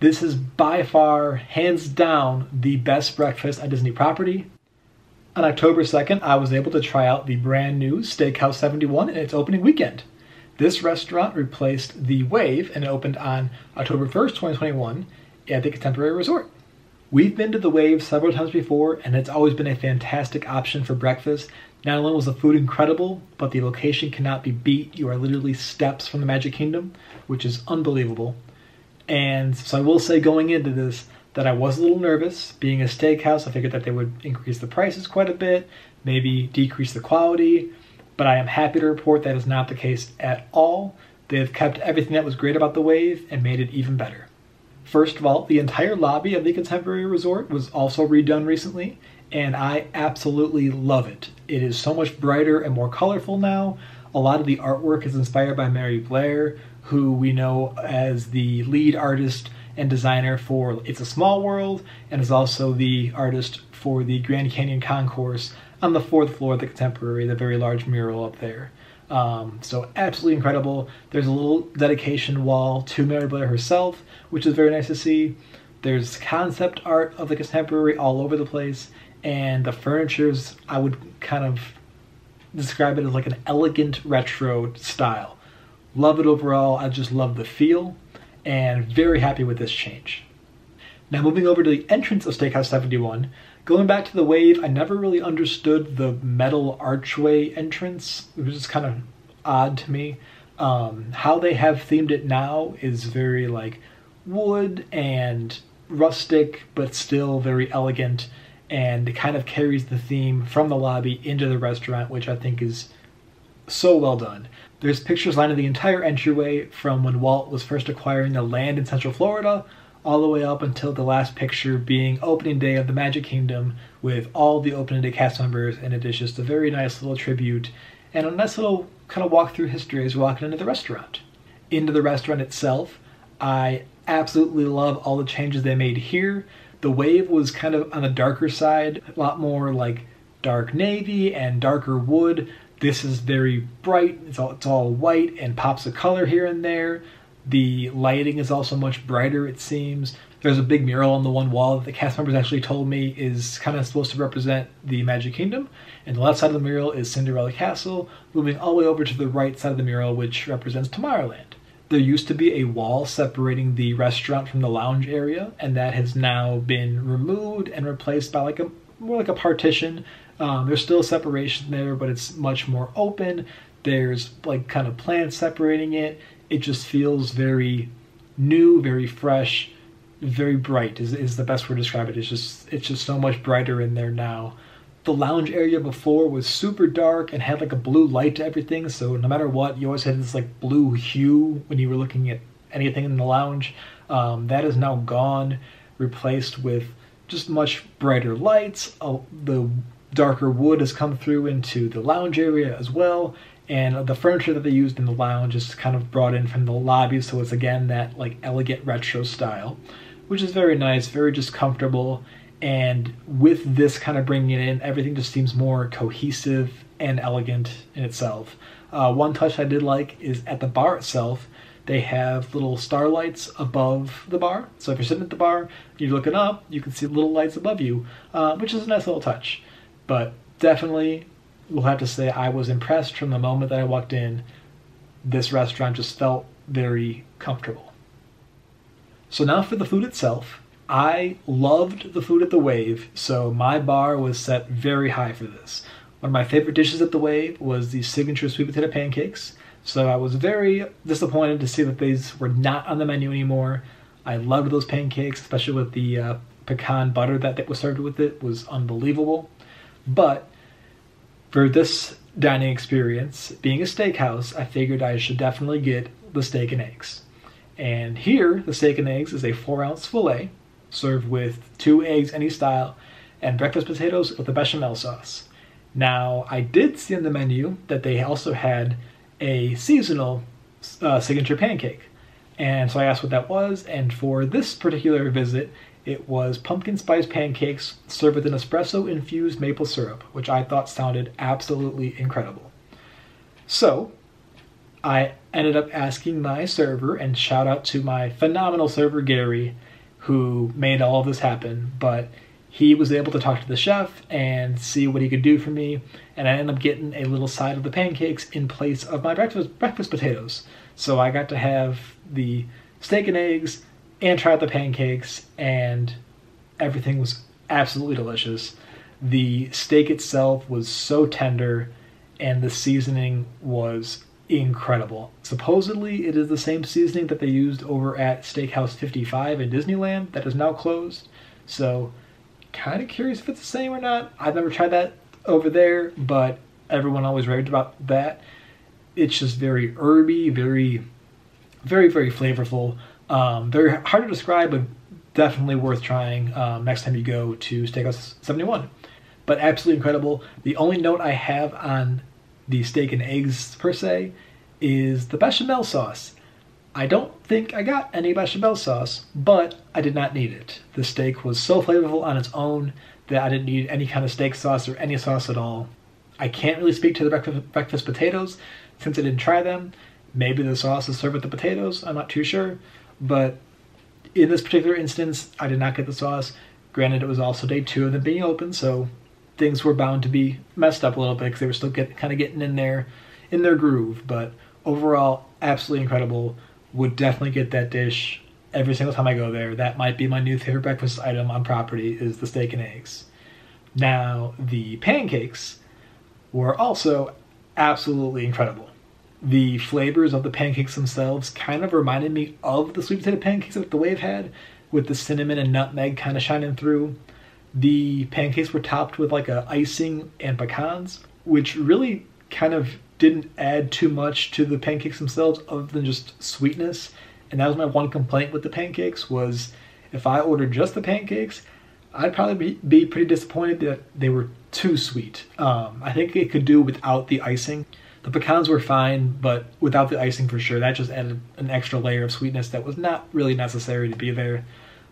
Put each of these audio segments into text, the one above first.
This is by far, hands down, the best breakfast at Disney property. On October 2nd, I was able to try out the brand new Steakhouse 71 in its opening weekend. This restaurant replaced the Wave and opened on October 1st, 2021 at the Contemporary Resort. We've been to the Wave several times before, and it's always been a fantastic option for breakfast. Not only was the food incredible, but the location cannot be beat. You are literally steps from the Magic Kingdom, which is unbelievable. And so I will say going into this that I was a little nervous. Being a steakhouse, I figured that they would increase the prices quite a bit, maybe decrease the quality, but I am happy to report that is not the case at all. They have kept everything that was great about the Wave and made it even better. First of all, the entire lobby of the Contemporary Resort was also redone recently, and I absolutely love it. It is so much brighter and more colorful now. A lot of the artwork is inspired by Mary Blair, who we know as the lead artist and designer for It's a Small World, and is also the artist for the Grand Canyon Concourse on the 4th floor of the Contemporary, the very large mural up there. So absolutely incredible. There's a little dedication wall to Mary Blair herself, which is very nice to see. There's concept art of the Contemporary all over the place, and the furniture's, I would kind of describe it as like an elegant retro style. Love it overall. I just love the feel and very happy with this change. Now moving over to the entrance of Steakhouse 71, going back to the Wave, I never really understood the metal archway entrance. It was just kind of odd to me. How they have themed it now is very like wood and rustic, but still very elegant, and it kind of carries the theme from the lobby into the restaurant, which I think is so well done. There's pictures lining the entire entryway from when Walt was first acquiring the land in Central Florida, all the way up until the last picture being opening day of the Magic Kingdom with all the opening day cast members, and it is just a very nice little tribute and a nice little kind of walk through history as you're walking into the restaurant. Into the restaurant itself, I absolutely love all the changes they made here. The Wave was kind of on the darker side, a lot more like dark navy and darker wood. This is very bright, it's all white and pops of color here and there. The lighting is also much brighter, it seems. There's a big mural on the one wall that the cast members actually told me is kind of supposed to represent the Magic Kingdom. And the left side of the mural is Cinderella Castle, moving all the way over to the right side of the mural, which represents Tomorrowland. There used to be a wall separating the restaurant from the lounge area, and that has now been removed and replaced by more like a partition. There's still separation there, but it's much more open. There's like kind of plants separating it. It just feels very new, very fresh, very bright is the best word to describe it. It's just so much brighter in there now. The lounge area before was super dark and had like a blue light to everything, so no matter what, you always had this like blue hue when you were looking at anything in the lounge. That is now gone, replaced with just much brighter lights. The darker wood has come through into the lounge area as well, and the furniture that they used in the lounge is kind of brought in from the lobby, so it's again that like elegant retro style, which is very nice, very just comfortable. And with this kind of bringing it in, everything just seems more cohesive and elegant in itself. One touch I did like is at the bar itself, they have little starlights above the bar. So if you're sitting at the bar, you're looking up, you can see little lights above you, which is a nice little touch. But definitely, we'll have to say I was impressed from the moment that I walked in. This restaurant just felt very comfortable. So now for the food itself. I loved the food at the Wave, so my bar was set very high for this. One of my favorite dishes at the Wave was the signature sweet potato pancakes, so I was very disappointed to see that these were not on the menu anymore. I loved those pancakes, especially with the pecan butter that was served with it. Was unbelievable. But for this dining experience, being a steakhouse, I figured I should definitely get the steak and eggs. And here, the steak and eggs is a 4-ounce filet, served with 2 eggs any style, and breakfast potatoes with a bechamel sauce. Now, I did see on the menu that they also had a seasonal signature pancake. And so I asked what that was, and for this particular visit, it was pumpkin spice pancakes served with an espresso-infused maple syrup, which I thought sounded absolutely incredible. So, I ended up asking my server, and shout out to my phenomenal server, Gary, who made all of this happen, but he was able to talk to the chef and see what he could do for me, and I ended up getting a little side of the pancakes in place of my breakfast potatoes. So I got to have the steak and eggs and try out the pancakes, and everything was absolutely delicious. The steak itself was so tender, and the seasoning was incredible. Supposedly, it is the same seasoning that they used over at Steakhouse 55 in Disneyland that is now closed. So kind of curious if it's the same or not. I've never tried that over there, but everyone always raved about that. It's just very herby, very flavorful. Very hard to describe, but definitely worth trying next time you go to Steakhouse 71. But absolutely incredible. The only note I have on the steak and eggs per se is the bechamel sauce. I don't think I got any bechamel sauce, but I did not need it. The steak was so flavorful on its own that I didn't need any kind of steak sauce or any sauce at all. I can't really speak to the breakfast potatoes since I didn't try them. Maybe the sauce is served with the potatoes, I'm not too sure. But in this particular instance, I did not get the sauce. Granted, it was also day 2 of them being open, so things were bound to be messed up a little bit because they were still kind of getting in their groove. But overall, absolutely incredible. Would definitely get that dish every single time I go there. That might be my new favorite breakfast item on property, is the steak and eggs. Now, the pancakes were also absolutely incredible. The flavors of the pancakes themselves kind of reminded me of the sweet potato pancakes that the Wave had, with the cinnamon and nutmeg kind of shining through. The pancakes were topped with like a icing and pecans, which really kind of didn't add too much to the pancakes themselves other than just sweetness. And that was my one complaint with the pancakes, was if I ordered just the pancakes, I'd probably be pretty disappointed that they were too sweet. I think it could do without the icing. The pecans were fine, but without the icing for sure, that just added an extra layer of sweetness that was not really necessary to be there,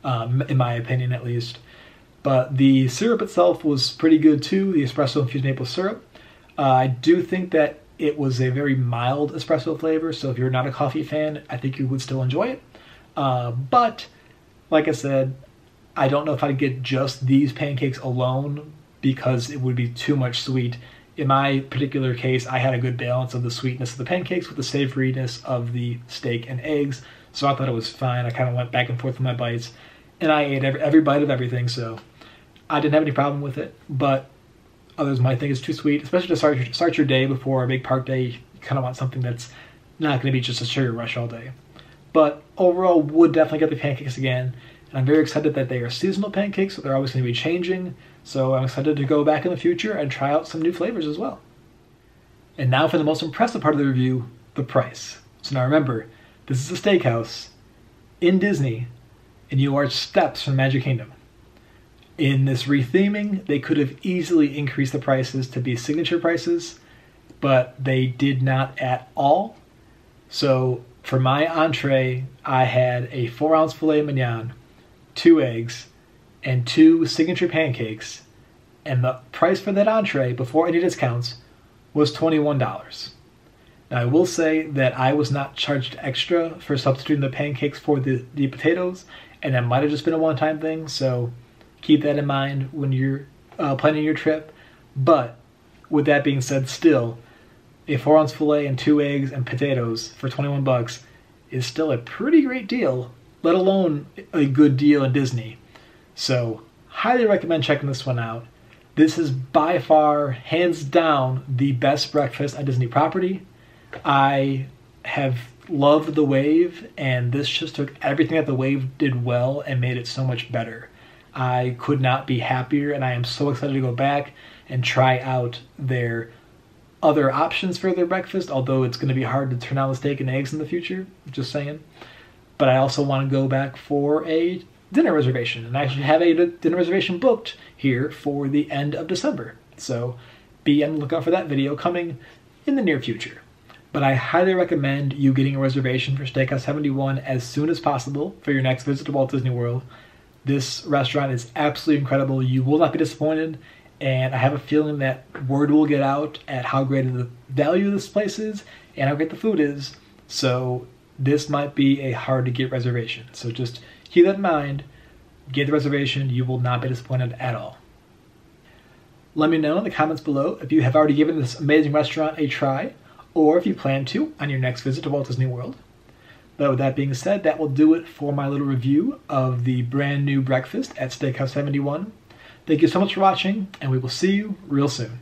in my opinion at least. But the syrup itself was pretty good too, the espresso infused maple syrup. I do think that it was a very mild espresso flavor, so if you're not a coffee fan, I think you would still enjoy it. But, like I said, I don't know if I'd get just these pancakes alone because it would be too much sweet. In my particular case, I had a good balance of the sweetness of the pancakes with the savoriness of the steak and eggs, so I thought it was fine. I kind of went back and forth with my bites, and I ate every bite of everything, so I didn't have any problem with it. But others might think it's too sweet, especially to start your day before a big park day. You kind of want something that's not going to be just a sugar rush all day. But overall, would definitely get the pancakes again. And I'm very excited that they are seasonal pancakes, so they're always going to be changing. So I'm excited to go back in the future and try out some new flavors as well. And now for the most impressive part of the review, the price. So now remember, this is a steakhouse in Disney, and you are steps from Magic Kingdom. In this retheming, they could have easily increased the prices to be signature prices, but they did not at all. So for my entree, I had a 4-ounce filet mignon, 2 eggs, and 2 signature pancakes, and the price for that entree, before any discounts, was $21. Now I will say that I was not charged extra for substituting the pancakes for the potatoes, and that might have just been a one-time thing, so keep that in mind when you're planning your trip. But with that being said, still, a 4-ounce filet and 2 eggs and potatoes for $21 is still a pretty great deal, let alone a good deal in Disney. So highly recommend checking this one out. This is by far, hands down, the best breakfast at Disney property. I have loved the Wave, and this just took everything that the Wave did well and made it so much better. I could not be happier, and I am so excited to go back and try out their other options for their breakfast, although it's going to be hard to turn down the steak and eggs in the future, just saying. But I also want to go back for a dinner reservation, and I actually have a dinner reservation booked here for the end of December. So be on the lookout for that video coming in the near future. But I highly recommend you getting a reservation for Steakhouse 71 as soon as possible for your next visit to Walt Disney World. This restaurant is absolutely incredible. You will not be disappointed, and I have a feeling that word will get out at how great the value of this place is and how great the food is. So this might be a hard to get reservation. So just keep that in mind. get the reservation. You will not be disappointed at all. Let me know in the comments below if you have already given this amazing restaurant a try, or if you plan to on your next visit to Walt Disney World. But with that being said, that will do it for my little review of the brand new breakfast at Steakhouse 71. Thank you so much for watching, and we will see you real soon.